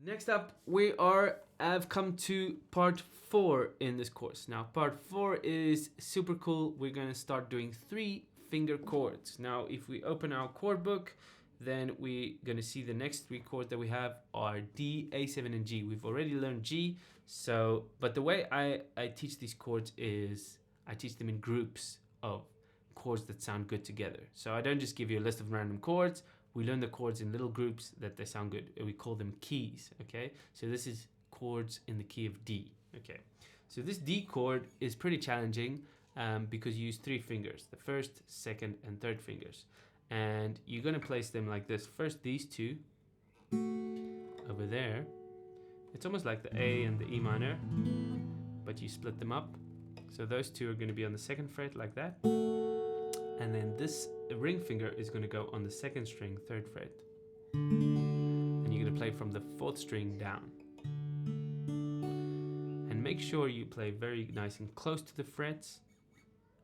Next up, I've come to part 4 in this course. Now, part 4 is super cool. We're going to start doing 3-finger chords. Now, if we open our chord book, then we're going to see the next 3 chords that we have are D, A7, and G. We've already learned G, but the way I teach these chords is I teach them in groups of chords that sound good together. So I don't just give you a list of random chords. We learn the chords in little groups that they sound good. We call them keys, okay? So this is chords in the key of D, okay? So this D chord is pretty challenging because you use 3 fingers, the first, second, and third fingers. And you're gonna place them like this. First, these 2 over there. It's almost like the A and the E minor, but you split them up. So those 2 are gonna be on the 2nd fret like that. And then this ring finger is going to go on the 2nd string, 3rd fret. And you're going to play from the 4th string down. And make sure you play very nice and close to the frets.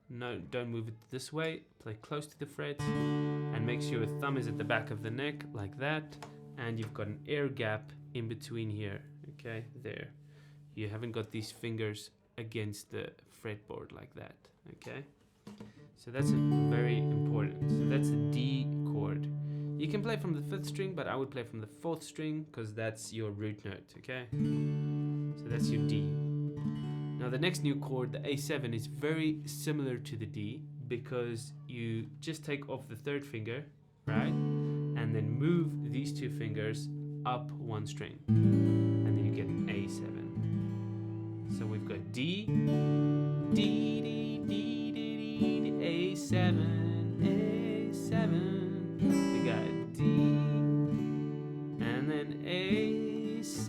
No, don't move it this way. Play close to the frets. And make sure your thumb is at the back of the neck, like that. And you've got an air gap in between here. Okay, there. You haven't got these fingers against the fretboard like that. Okay. So that's very important. So that's the D chord. You can play from the 5th string, but I would play from the 4th string because that's your root note, okay? So that's your D. Now the next new chord, the A7, is very similar to the D because you just take off the 3rd finger, right? And then move these 2 fingers up 1 string. And then you get an A7. So we've got D, D, D, D, A7, A7, we got D, and then A7,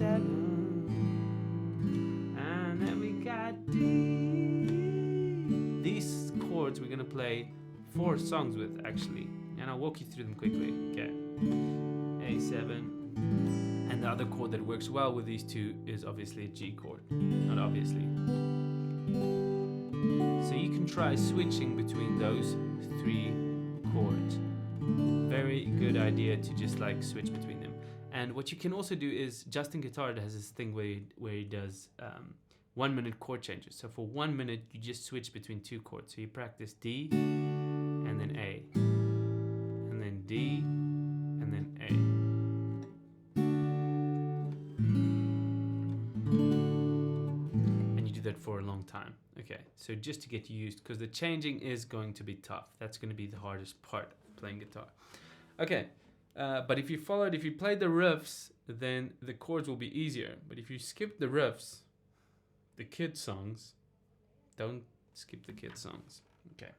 and then we got D. These chords we're gonna play 4 songs with actually, and I'll walk you through them quickly. Okay, A7, and the other chord that works well with these 2 is obviously a G chord, not obviously. So you can try switching between those 3 chords. Very good idea to just like switch between them. And what you can also do is Justin Guitar has this thing where he does 1-minute chord changes. So for 1 minute you just switch between 2 chords. So you practice D and then A, and then D and then A. That for a long time. Okay, so just to get used, because the changing is going to be tough. That's going to be the hardest part of playing guitar. Okay, but if you played the riffs, then the chords will be easier. But if you skip the riffs, the kid songs, don't skip the kid songs. Okay,